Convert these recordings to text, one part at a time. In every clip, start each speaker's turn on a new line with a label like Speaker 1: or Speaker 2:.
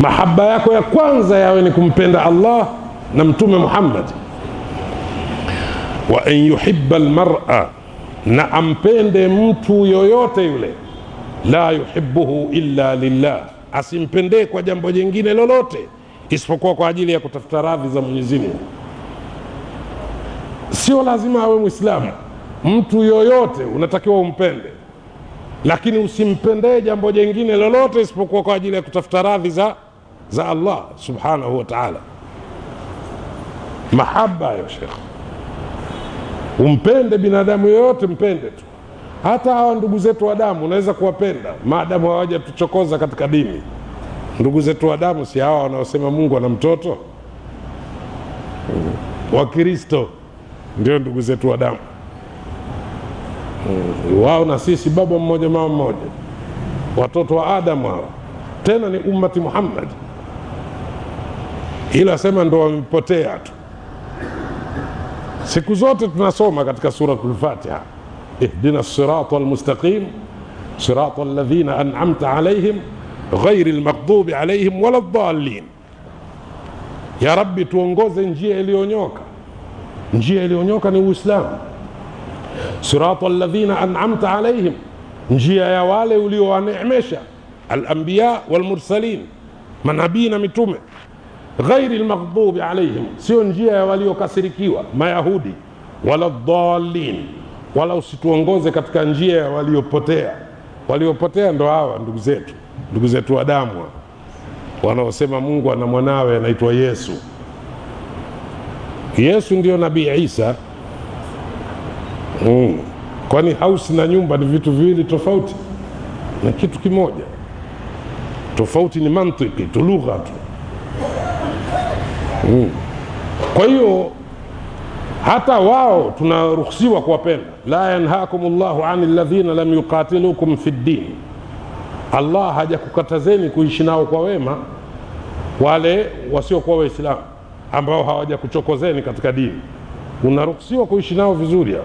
Speaker 1: mahaba yako ya kwanza yawe ni kumpenda Allah na Mtume Muhammad. Wa an yuhibba almar'a, na ampende mtu yoyote yule, la yuhibbuhu illa lillah, asimpende kwa jambo jingine lolote isipokuwa kwa ajili ya kutafuta radhi za Mwenyezi Mungu. Sio lazima awe Muislamu, mtu yoyote unatakiwa umpende, lakini usimpende jambo jingine lolote isipokuwa kwa ajili ya kutafuta radhi za Allah subhanahu wa ta'ala. Mahaba ya Sheikh, umpende binadamu yoyote, mpende tu. Hata hawa ndugu zetu wa damu unaweza kuwapenda maadamu hawaja tuchokoza katika dini. Ndugu zetu wa damu si hawa wanaosema Mungu ana mtoto? Wa Kristo ndio ndugu zetu wa damu. Wao na sisi baba mmoja mama mmoja, watoto wa Adam hawa, tena ni ummati Muhammad. Ila sema ndo wamepotea tu. Siku zote tunasoma katika suratul Fatiha, ihdina as-siratal mustaqim siratal ladhina an'amta alayhim ghairil maghdubi alayhim waladdallin. Ya Rabbi, tuongoze njia iliyonyoka. Njia iliyonyoka ni Uislamu. Siratal ladhina an'amta alayhim, njia ya wale uliowaneemesha, al-anbiya wal mursalin, manabii na mitume. Ghairil maghdubi alayhim, sio njia ya waliokasirikiwa Mayahudi, wala dhallin, wala usituongoze katika njia ya waliopotea. Waliopotea ndo hawa ndugu zetu wa damu wanaosema Mungu ana mwanawe anaitwa Yesu. Yesu ndio Nabii Isa. Kwani house na nyumba ni vitu viwili tofauti na kitu kimoja? Tofauti ni mantiki tu, lugha tu. Kwa hiyo hata wao tunaruhusiwa kuwapenda. La yanhaakumullahu anil ladhina lam yuqatilukum fid din, Allah hajakukatazeni kuishi nao kwa wema wale wasiokuwa Waislamu ambao hawajakuchokozeni katika dini. Unaruhusiwa kuishi nao vizuri hao.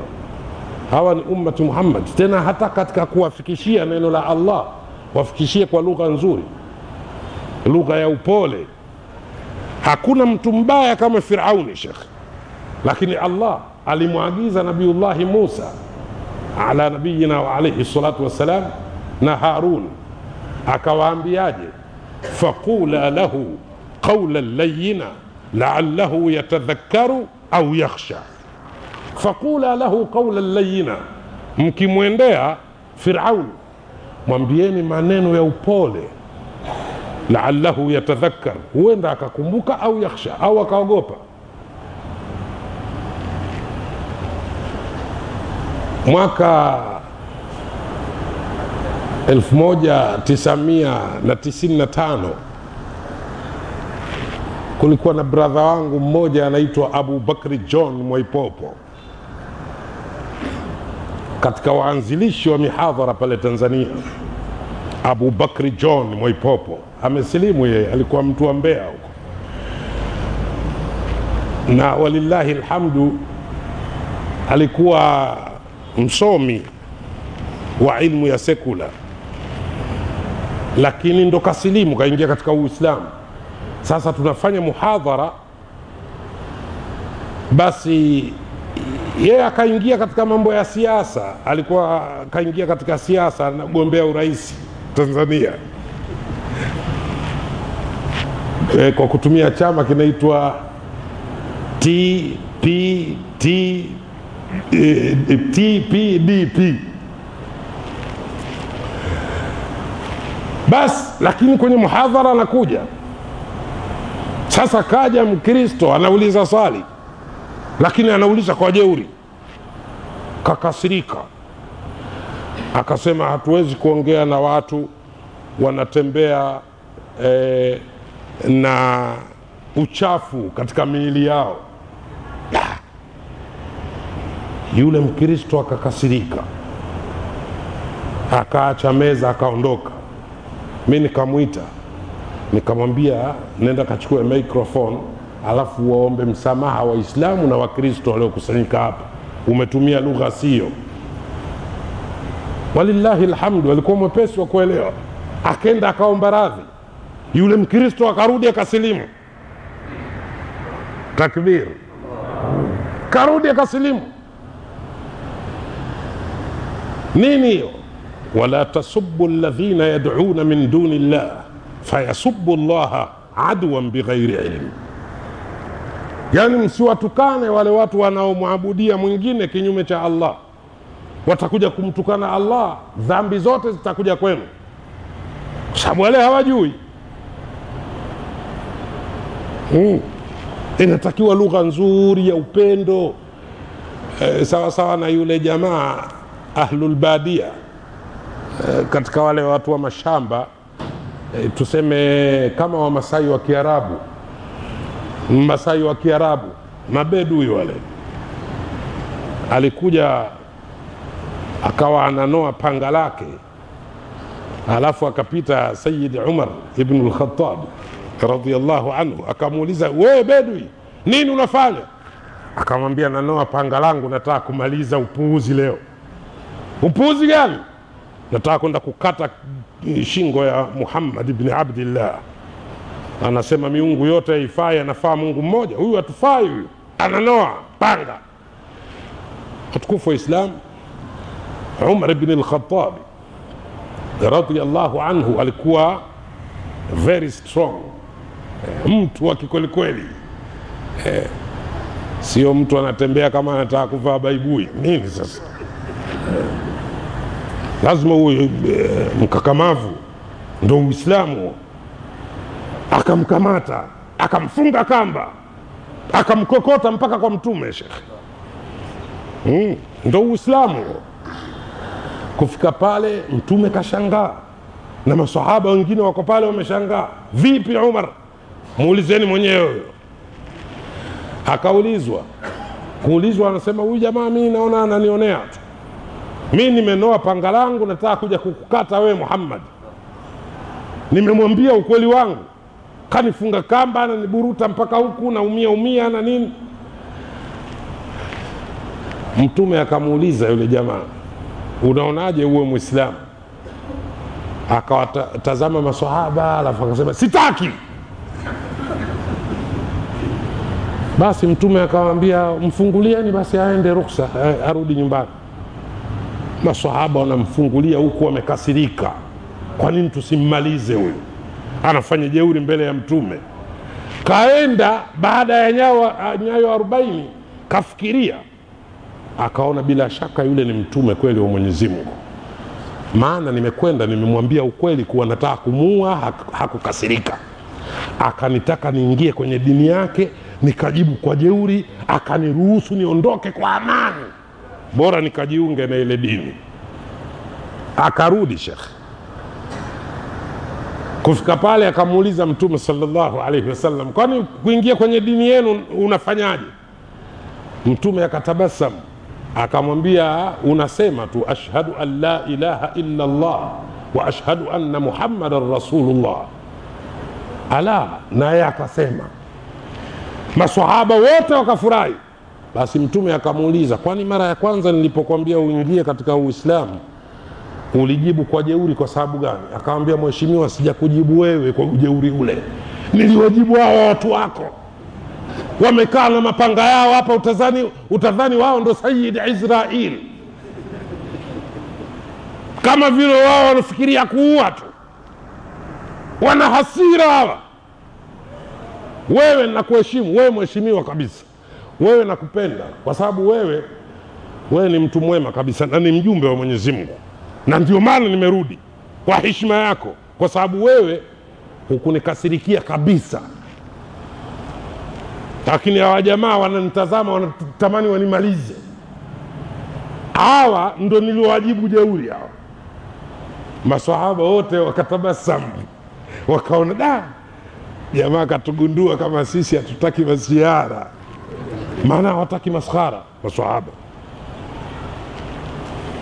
Speaker 1: Hawa ni ummati Muhammad. Tena hata katika kuwafikishia neno la Allah, wafikishie kwa lugha nzuri, lugha ya upole. Hakuna mtu mbaya kama Firauni Sheikh, lakini Allah alimwagiza Nabiullahi Musa ala nabiyina wa alayhi salatu wassalam na Harun, akawaambiaje? Faqula lahu qawlan layyina la'allahu yatadhakkaru au yakhsha. Faqula lahu qawlan layyina, mkimwendea Firauni mwambieni maneno ya upole, la'allahu yatadhakkar, huenda akakumbuka, au yakhsha, au akaogopa. Mwaka 1995 kulikuwa na brother wangu mmoja anaitwa Abu Bakri John Mwaipopo, katika waanzilishi wa mihadhara pale Tanzania. Abu Bakri John Mwaipopo amesilimu, yeye alikuwa mtu wa Mbeya huko, na walillahi alhamdu alikuwa msomi wa ilmu ya sekula, lakini ndo kasilimu, kaingia katika Uislamu. Sasa tunafanya muhadhara, basi yeye akaingia katika mambo ya siasa. Alikuwa kaingia katika siasa na gombea urais Tanzania kwa kutumia chama kinaitwa TPDP. Basi lakini kwenye muhadhara anakuja sasa, kaja Mkristo anauliza swali, lakini anauliza kwa jeuri, kakasirika. Akasema hatuwezi kuongea na watu wanatembea na uchafu katika miili yao. Yule Mkristo akakasirika, akaacha meza akaondoka. Mimi nikamwita, nikamwambia nenda kachukue microphone, alafu waombe msamaha Waislamu na Wakristo waliokusanyika hapa, umetumia lugha sio. Walillahi alhamdu, alikuwa mwepesi wa kuelewa. Akaenda akaomba radhi, Yule Mkristo akarudi akasilimu. Takbir. Karudi akasilimu. Nini hiyo? Wala tasubbu alladhina yad'una min duni llah fayasubbu allaha adwan bighairi ilm. Yani msiwatukane wale watu wanaomwabudia mwingine kinyume cha Allah. Watakuja kumtukana Allah, dhambi zote zitakuja kwenu, kwa sababu wale hawajui. Inatakiwa lugha nzuri ya upendo, sawa sawa na yule jamaa ahlul badia, katika wale watu wa mashamba, tuseme kama wa Masai wa Kiarabu. Masai wa Kiarabu, mabedui wale, alikuja akawa ananoa panga lake, alafu akapita Sayyid Umar ibn al-Khattab radhiyallahu anhu, akamuuliza, wewe bedui, nini unafanya? Akamwambia, nanoa panga langu, nataka kumaliza upuuzi leo. Upuuzi gani? Nataka kwenda kukata shingo ya Muhammad ibn Abdillah. Anasema miungu yote haifai, anafaa Mungu mmoja. Huyu hatufai, huyu ananoa panga. Watukufu wa Islam, Umar ibn al-Khattab radhiyallahu anhu alikuwa very strong, mtu wa kikweli kweli, sio mtu anatembea kama anataka kuvaa baibui. Nini sasa? Lazima uwe mkakamavu, ndio Uislamu. Akamkamata, akamfunga kamba, akamkokota mpaka kwa Mtume. Sheikh, ndio Uislamu. Kufika pale Mtume kashangaa, na maswahaba wengine wako pale wameshangaa. Vipi Umar? Muulizeni mwenyewe. Akaulizwa, kuulizwa, anasema, huyu jamaa mimi naona ananionea tu. Mimi nimenoa panga langu, nataka kuja kukukata wewe Muhammad. Nimemwambia ukweli wangu, kanifunga kamba na niburuta mpaka huku, na umia na nini. Mtume akamuuliza yule jamaa, unaonaje uwe Muislamu? Akawatazama maswahaba, alafu akasema, sitaki. Basi Mtume akamwambia, mfungulieni basi aende ruhusa, arudi nyumbani. Maswahaba wanamfungulia huku wamekasirika. Kwa nini tusimmalize huyu? Anafanya jeuri mbele ya Mtume. Kaenda baada ya nyayo 40, kafikiria, akaona bila shaka yule ni Mtume kweli wa Mwenyezi Mungu. Maana nimekwenda nimemwambia ukweli kuwa nataka kumuua, hakukasirika. Akanitaka niingie kwenye dini yake, nikajibu kwa jeuri, akaniruhusu niondoke kwa amani. Bora nikajiunge na ile dini. Akarudi Sheikh. Kufika pale akamuuliza Mtume sallallahu alaihi wasallam, kwani kuingia kwenye dini yenu unafanyaje? Mtume akatabasamu, akamwambia, unasema tu ashhadu an la ilaha illa Allah wa ashhadu anna Muhammadan Rasulullah. Ala, naye akasema. Maswahaba wote wakafurahi. Basi Mtume akamuuliza, kwani mara ya kwanza nilipokuambia uingie katika Uislamu ulijibu kwa jeuri kwa sababu gani? Akamwambia, mheshimiwa, sijakujibu wewe kwa ujeuri ule, niliwajibu hao watu wako. Wamekaa na mapanga yao hapa, utadhani wao ndo Sayyid Israel, kama vile wao wanafikiria kuua tu, wana hasira hawa. Wewe nakuheshimu, wewe mheshimiwa kabisa, wewe nakupenda kwa sababu wewe ni mtu mwema kabisa na ni mjumbe wa Mwenyezi Mungu, na ndio maana nimerudi kwa heshima yako, kwa sababu wewe hukunikasirikia kabisa. Lakini hawa jamaa wananitazama, wanatamani wanimalize. Hawa ndo niliwajibu jeuri hawa. Maswahaba wote wakatabasamu, wakaona jamaa katugundua kama sisi hatutaki masiara. Maana hawataki maskhara maswahaba.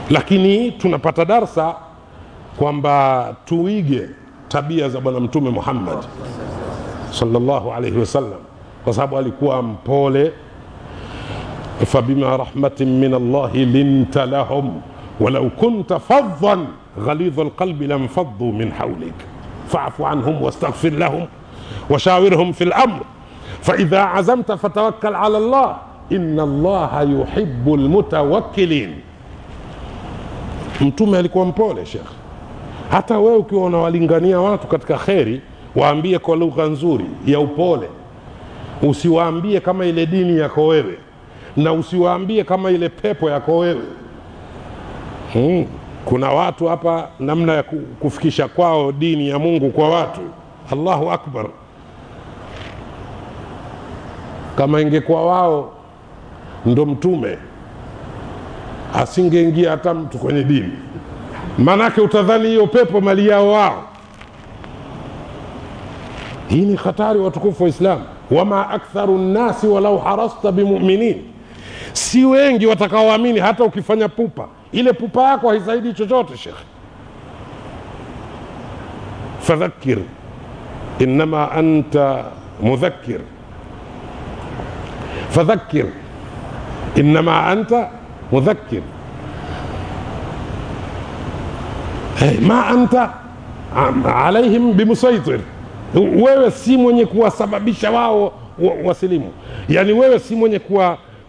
Speaker 1: Lakini tunapata darsa kwamba tuige tabia za Bwana Mtume Muhammad sallallahu alaihi wasallam, kwa sababu alikuwa mpole. Fabima rahmatin min Allah linta lahum walau kunta faddan ghalidha alqalbi lamfaddu min hawlik fa'fu anhum wastaghfir lahum washawirhum fil amr fa idha azamta fatawakkal ala Allah inna Allaha yuhibbul mutawakkilin. Mtume alikuwa mpole Sheikh. Hata wewe ukiwa unawalingania watu katika kheri, waambie kwa lugha nzuri ya upole. Usiwaambie kama ile dini yako wewe, na usiwaambie kama ile pepo yako wewe. Kuna watu hapa namna ya kufikisha kwao dini ya Mungu kwa watu. Allahu akbar. Kama ingekuwa wao ndo mtume, asingeingia hata mtu kwenye dini. Manake utadhani hiyo pepo mali yao wao. Hii ni hatari watukufu wa Islam. Wama aktharu nnasi walau harasta bimu'minin. Si wengi watakaoamini hata ukifanya pupa. Ile pupa yako haisaidi chochote Sheikh. Fadhakkir innama anta mudhakkir. Fadhakkir innama anta mudhakkir. Ma anta alaihim bimusaitir. Wewe si mwenye kuwasababisha wao wasilimu. Yani wewe si mwenye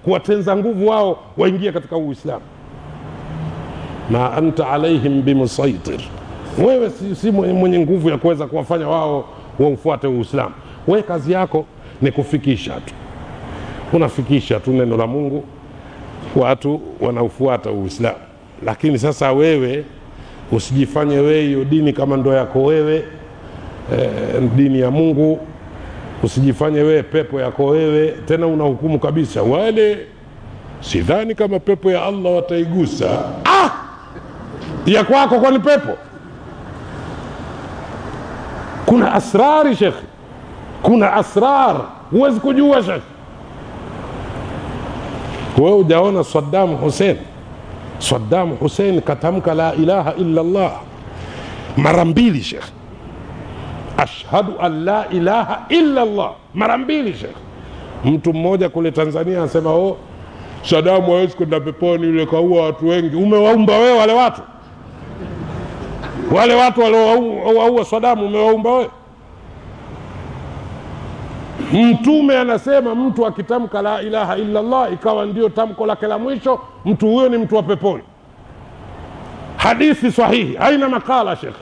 Speaker 1: kuwatenza nguvu wao waingie katika Uislamu. Ma anta alaihim bimusaitir. Wewe si mwenye nguvu ya kuweza kuwafanya wao waufuate Uislamu. Wewe kazi yako ni kufikisha tu. Unafikisha tu neno la Mungu, watu wanaufuata Uislamu. Lakini sasa wewe usijifanye wewe hiyo dini kama ndo yako wewe, dini ya Mungu. Usijifanye wewe pepo yako wewe, tena unahukumu kabisa wale sidhani kama pepo ya Allah wataigusa. Ya kwako kwa ni pepo. Kuna asrari Sheikh, kuna asrar huwezi kujua Sheikh. Wewe hujaona Saddam Hussein katamka la ilaha illa Allah mara mbili Sheikh. Ashhadu an la ilaha illa Allah mara mbili Sheikh. Mtu mmoja kule Tanzania anasema Saddam hawezi kwenda peponi, yule kaua watu wengi. Umewaumba wewe wale watu? Wale watu waliowaua Saddam umewaumba wewe? Mtume anasema mtu akitamka la ilaha illa Allah ikawa ndio tamko lake la mwisho, mtu huyo ni mtu wa peponi. Hadithi sahihi, haina makala Sheikh.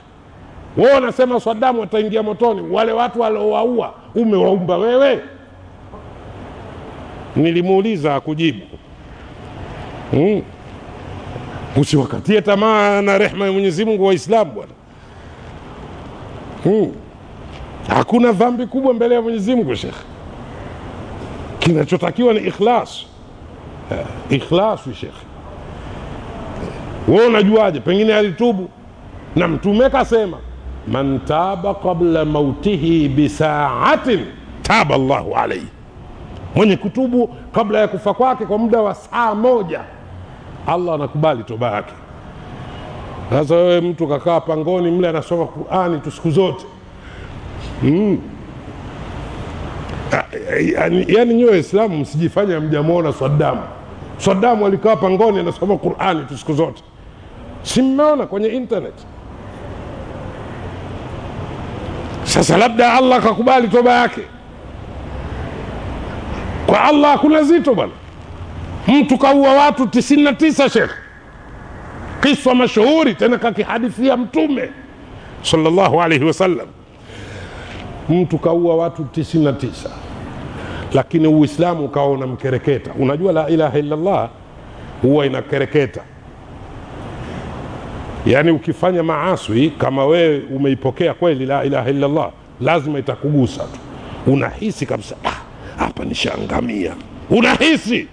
Speaker 1: Wewe unasema Saddam ataingia motoni, wale watu waliowaua umewaumba wewe? Nilimuuliza kujibu. Usiwakatie tamaa na rehema ya Mwenyezi Mungu wa Islam bwana. Hakuna dhambi kubwa mbele ya Mwenyezi Mungu Sheikh. Kinachotakiwa ni ikhlas. Ikhlas Sheikh. Wewe unajuaje? Pengine alitubu na mtume kasema man taba qabla mautihi bisa'atin taba Allahu alayhi. Mwenye kutubu kabla ya kufa kwake kwa muda wa saa moja, Allah anakubali toba yake. Sasa wewe mtu kakaa pangoni mle anasoma Qur'ani tu siku zote. Yani nyowe Waislamu msijifanye mjamuona Saddam. Saddam alikaa pangoni anasoma Qur'ani tu siku zote. Si mmeona kwenye internet? Sasa labda Allah akakubali toba yake. Kwa Allah kuna zito bwana. Mtu kaua watu 99 Sheikh. Kisa mashuhuri tena kakihadithia Mtume sallallahu alayhi wasallam. Mtu kaua watu 99, lakini Uislamu kaona mkereketa. Unajua la ilaha illa Allah huwa inakereketa. Yani ukifanya maasi kama wewe umeipokea kweli la ilaha illa Allah, lazima itakugusa tu. Unahisi kabisa hapa nishaangamia. Unahisi.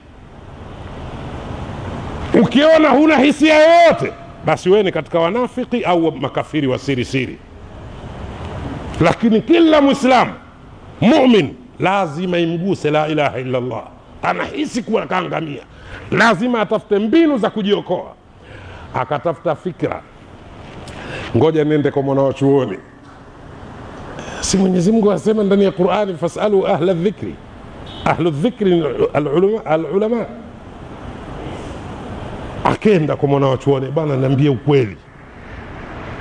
Speaker 1: Ukiona huna hisia yoyote, basi wewe ni katika wanafiki au makafiri wa siri siri. Lakini kila Muislamu mu'min lazima imguse la ilaha illa Allah. Anahisi kuwa kaangamia, lazima atafute mbinu za kujiokoa. Akatafuta fikra, ngoja nende kwa mwanachuoni. Si Mwenyezi Mungu anasema ndani ya Qur'ani fasalu ahla dhikri. Ahlu dhikri al-ulama. Akenda kwa mwanachuoni, bana niambie ukweli,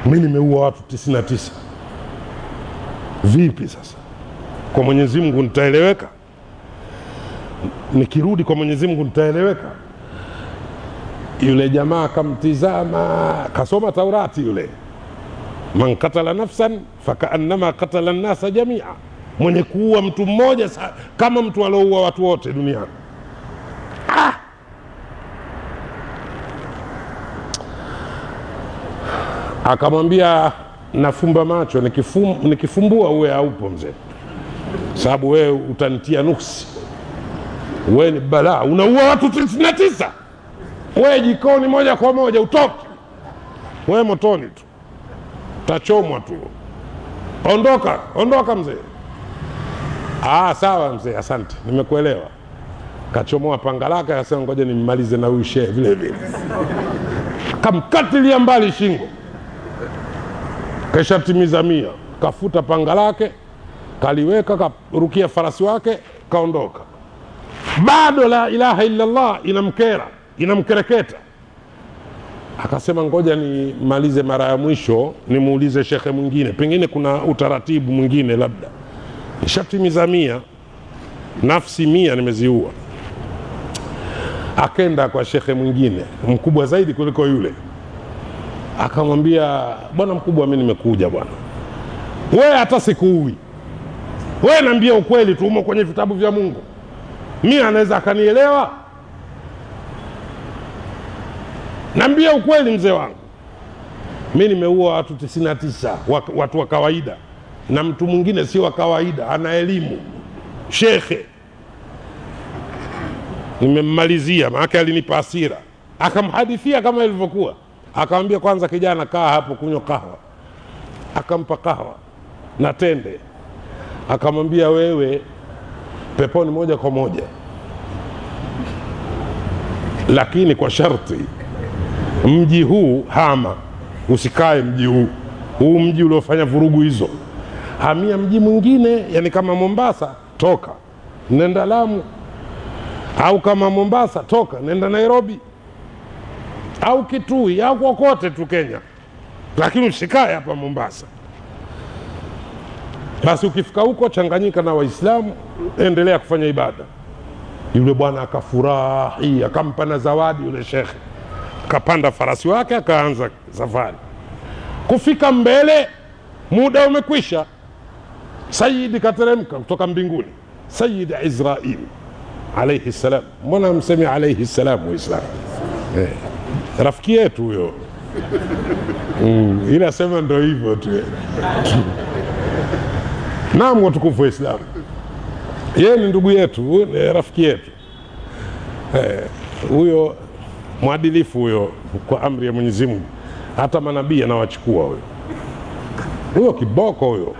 Speaker 1: mimi nimeua watu 99. Vipi sasa? Kwa Mwenyezi Mungu nitaeleweka? Nikirudi kwa Mwenyezi Mungu nitaeleweka? Yule jamaa akamtizama, kasoma Taurati yule, man katala nafsan fakaannama katala an-nasa jamia, mwenye kuua mtu mmoja kama mtu alioua watu wote duniani. Akamwambia, nafumba macho, nikifumbua uwe haupo mzee, sababu wewe utanitia nuksi, wewe ni balaa, unaua watu 99, wewe jikoni moja kwa moja utoke, wewe motoni tu, tachomwa tu, ondoka mzee. Sawa mzee, asante, nimekuelewa. Kachomoa panga lake, akasema ngoja nimmalize na huyu shehe vile vile. Kamkatilia mbali shingo, kisha timiza 100, kafuta panga lake, kaliweka, karukia farasi wake, kaondoka. Bado la ilaha illa Allah inamkera, inamkereketa. Akasema ngoja nimalize mara ya mwisho, nimuulize shekhe mwingine, pengine kuna utaratibu mwingine labda. Nishatimiza 100, nafsi 100 nimeziua. Akenda kwa shekhe mwingine mkubwa zaidi kuliko yule, akamwambia, bwana mkubwa, mimi nimekuja bwana, wewe hata sikuui, wewe niambia ukweli tu, umo kwenye vitabu vya Mungu, mimi anaweza akanielewa? Niambia ukweli mzee wangu, mimi nimeua watu 99, watu wa kawaida, na mtu mwingine si wa kawaida, ana elimu, shekhe. Nimemmalizia, maana alinipa hasira. Akamhadithia kama ilivyokuwa. Akamwambia, kwanza kijana, kaa hapo kunywa kahwa. Akampa kahwa na tende. Akamwambia, wewe peponi moja kwa moja, lakini kwa sharti mji huu hama, usikae mji huu, huu mji uliofanya vurugu hizo, hamia mji mwingine, yani kama Mombasa toka nenda Lamu, au kama Mombasa toka nenda Nairobi au Kitui au kokote tu Kenya, lakini usikae hapa Mombasa. Basi ukifika huko changanyika na Waislamu, endelea kufanya ibada. Yule bwana akafurahi, akampa na zawadi yule shekhe, akapanda farasi wake, akaanza safari. Kufika mbele, muda umekwisha, Sayyid kateremka kutoka mbinguni, Sayyid Israil alayhi salam. Mbona msemi alayhi salam Waislamu? Rafiki yetu huyo. Inasema ndo hivyo tu. Naam, watukufu wa Islam, yeye ni ndugu yetu, rafiki yetu. Huyo mwadilifu huyo, kwa amri ya Mwenyezi Mungu, hata manabii anawachukua huyo. Huyo kiboko huyo.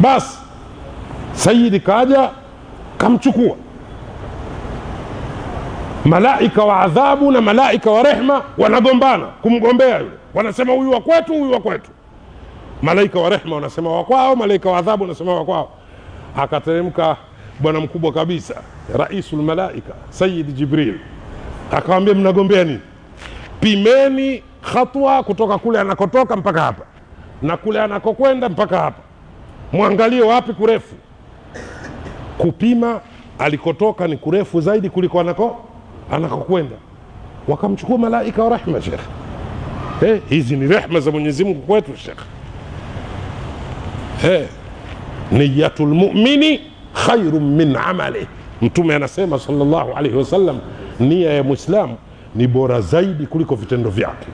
Speaker 1: Bas Sayyidi kaja kamchukua. Malaika wa adhabu na malaika wa rehma wanagombana kumgombea yule, wanasema huyu wa kwetu, huyu wa kwetu. Malaika wa rehma wanasema wa kwao, malaika wa adhabu wanasema wa kwao. Akateremka bwana mkubwa kabisa, raisul malaika Sayyid Jibril, akamwambia, mnagombea nini? Pimeni hatua kutoka kule anakotoka mpaka hapa, na kule anakokwenda mpaka hapa, muangalie wapi kurefu. Kupima alikotoka ni kurefu zaidi kuliko anakokwenda. Wakamchukua malaika wa rehma, Sheikh. Hizi ni rehma za Mwenyezi Mungu kwetu, Sheikh. Niyatul mu'mini khairun min amali. Mtume anasema sallallahu alayhi wasallam, nia ya Muislamu ni bora zaidi kuliko vitendo vyake.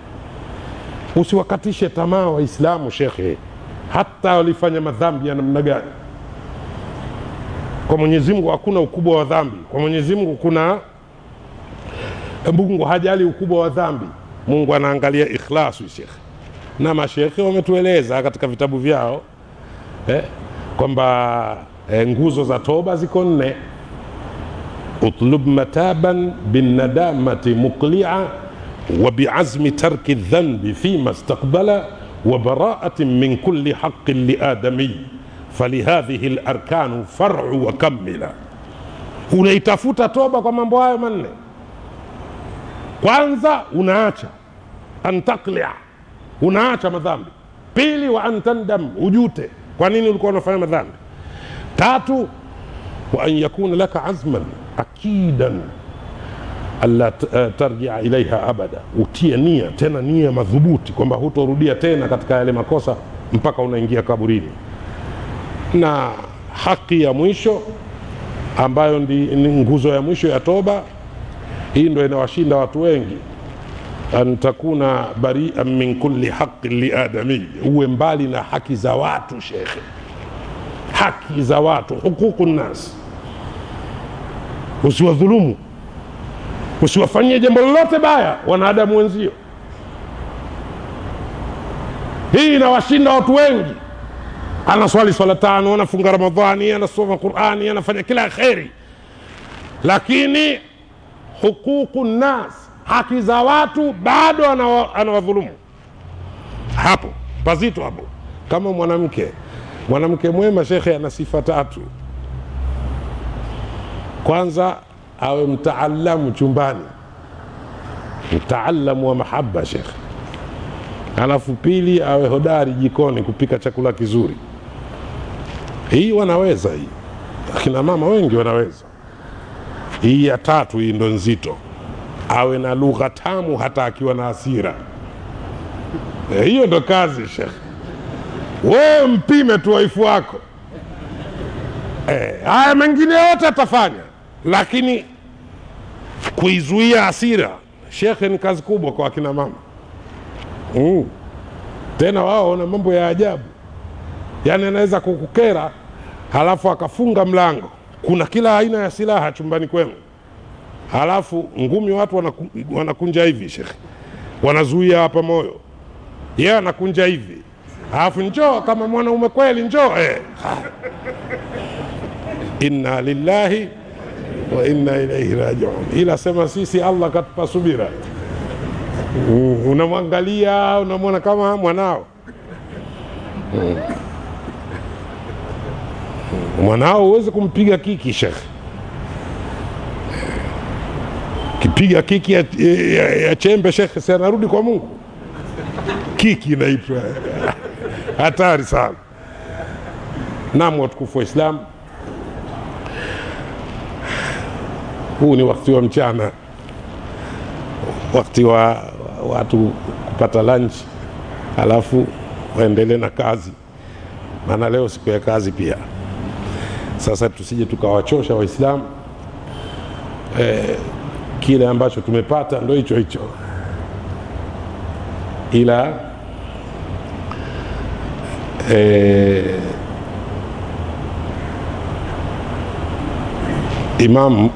Speaker 1: Usiwakatishe tamaa Waislamu, Sheikh, hata walifanya madhambi ya namna gani. Kwa Mwenyezi Mungu hakuna ukubwa wa dhambi. Kwa Mwenyezi Mungu Mungu hajali ukubwa wa dhambi. Mungu anaangalia ikhlasu, Sheikh. Na mashekhe wametueleza katika vitabu vyao kwamba nguzo za toba ziko 4. Utlub mataban bin nadamati muqli'a wa bi'azmi tarki dhanbi fima istaqbala wa bara'atin min kulli haqqin li adami falihadhihi al-arkanu far'u wa kammila. Unaitafuta toba kwa mambo hayo 4. Kwanza unaacha antaqli'a, unaacha madhambi. Pili, wa antandam, ujute kwa nini ulikuwa unafanya madhambi. Tatu, wa an yakuna laka azman akidan alla tarjia ilaiha abada, utie nia, tena nia madhubuti kwamba hutorudia tena katika yale makosa mpaka unaingia kaburini. Na haki ya mwisho ambayo ni nguzo ya mwisho ya toba, hii ndio inawashinda watu wengi. An takuna bari'an min kulli haqqin li adami, uwe mbali na haki za watu shekhe, haki za watu, huququn nas. Usiwadhulumu, usiwafanyie jambo lolote baya wanadamu wenzio. Hii inawashinda watu wengi. Anaswali swala 5, anafunga Ramadhani, anasoma Qur'ani, anafanya kila kheri, lakini huququn nas, haki za watu bado anawadhulumu. Hapo pazito hapo. Kama mwanamke mwema shekhe ana sifa 3. Kwanza, awe mtaalamu chumbani, mtaalamu wa mahaba shekhe. Alafu pili, awe hodari jikoni kupika chakula kizuri. Hii wanaweza, hii akina mama wengi wanaweza. Hii ya 3, hii ndo nzito. Awe na lugha tamu hata akiwa na hasira. Hiyo ndo kazi shekhe. Wewe mpime tu waifu wako, haya mengine yote atafanya, lakini kuizuia hasira shekhe ni kazi kubwa kwa akina mama. Tena wao wana mambo ya ajabu. Yani anaweza kukukera halafu akafunga mlango, kuna kila aina ya silaha chumbani kwenu, halafu ngumi watu wanakunja hivi shekhe, wanazuia hapa moyo, yeye anakunja hivi, halafu njoo kama mwanaume kweli, njoo inna lillahi wa inna ilaihi rajiun. Ila sema sisi Allah katupa subira. Unamwangalia, unamwona kama mwanao. Mwanao uweze kumpiga kiki shekhe. Kipiga kiki ya chembe shekhe, si anarudi kwa Mungu. Kiki inaitwa hatari sana. Naam, watukufu wa Islam, huu ni wakati wa mchana, wakati wa watu kupata lunch, halafu waendelee na kazi, maana leo siku ya kazi pia. Sasa tusije tukawachosha Waislamu. Kile ambacho tumepata ndio hicho hicho, ila Imam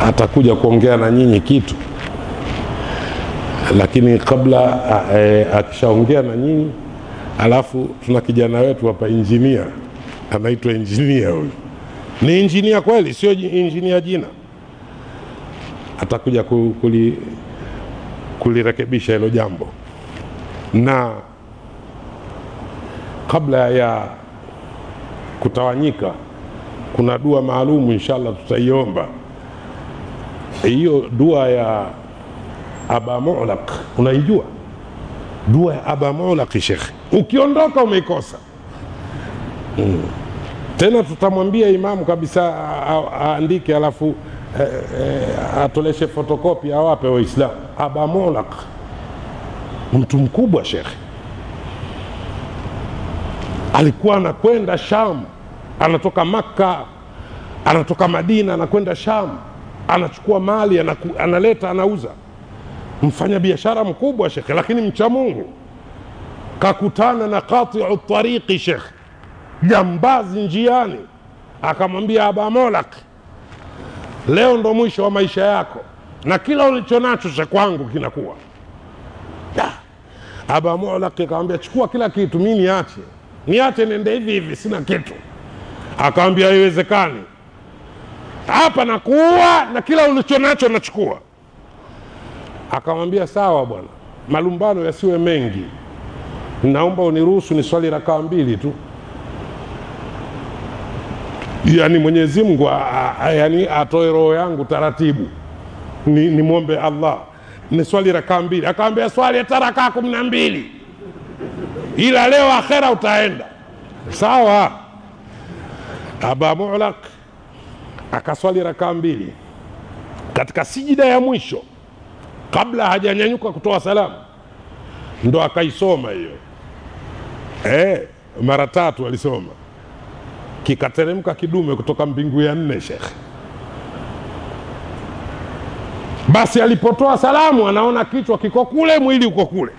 Speaker 1: atakuja kuongea na nyinyi kitu, lakini kabla akishaongea na nyinyi, alafu tuna kijana wetu hapa engineer, anaitwa engineer. Huyu ni engineer kweli, sio engineer jina. Atakuja kulirekebisha hilo jambo. Na kabla ya kutawanyika, kuna dua maalumu inshallah tutaiomba. Hiyo dua ya Aba Mu'laq, unaijua dua ya Aba Mu'laq shekhe? Ukiondoka umeikosa. Tena tutamwambia imamu kabisa aandike, alafu atoleshe fotokopi awape Waislamu. Aba Mu'laq mtu mkubwa shekhe, alikuwa anakwenda Sham, anatoka Makka, anatoka Madina, anakwenda Sham, anachukua mali, analeta, anauza. Mfanya biashara mkubwa shekhe, lakini mcha Mungu. Kakutana na qati'u tariqi shekhe, jambazi njiani, akamwambia Aba Mu'laq, leo ndo mwisho wa maisha yako, na kila ulichonacho cha kwangu kinakuwa. Aba Mu'laq akamwambia, chukua kila kitu, mimi niache nende hivi hivi, sina kitu. Akamwambia, haiwezekani, hapa nakuwa na kila ulichonacho nachukua. Akamwambia, sawa bwana, malumbano yasiwe mengi, naomba uniruhusu ni swali rakaa 2 tu. Yani Mwenyezi Mungu yani atoe roho yangu taratibu, ni muombe Allah, ni swali rakaa mbili. Akamwambia swali hata rakaa 12, ila leo akhera utaenda. Sawa. Aba Mu'laq akaswali rakaa mbili. Katika sijida ya mwisho kabla hajanyanyuka kutoa salamu ndo akaisoma hiyo. Mara 3 alisoma. Kikateremka kidume kutoka mbingu ya 4, shekhe. Basi alipotoa salamu anaona kichwa kiko kule, mwili uko kule.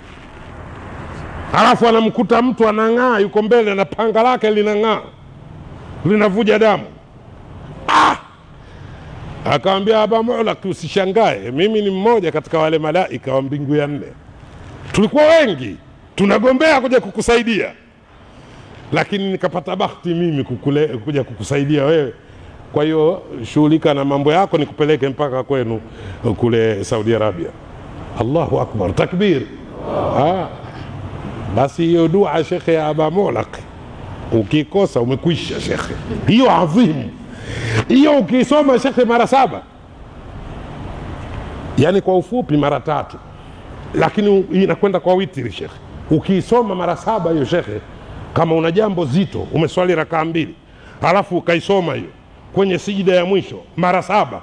Speaker 1: Alafu anamkuta mtu anang'aa yuko mbele na panga lake linang'aa, linavuja damu. Akamwambia Aba Mu'laq, usishangae, mimi ni mmoja katika wale malaika wa mbingu ya 4. Tulikuwa wengi tunagombea kuja kukusaidia, lakini nikapata bahati mimi kuja kukusaidia wewe. Kwa hiyo shughulika na mambo yako, nikupeleke mpaka kwenu kule Saudi Arabia. Allahu akbar, takbir. Basi hiyo dua shekhe ya Aba Mu'laq ukikosa umekwisha shekhe. Hiyo adhimu. Hiyo ukisoma shekhe mara 7, yani kwa ufupi mara 3, lakini inakwenda kwa witri shekhe. Ukisoma mara 7 hiyo shekhe, kama una jambo zito, umeswali rakaa 2 alafu ukaisoma hiyo kwenye sijida ya mwisho mara 7,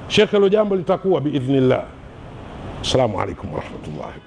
Speaker 1: shekhe, lo jambo litakuwa biidhnillah. Assalamu alaikum warahmatullahi.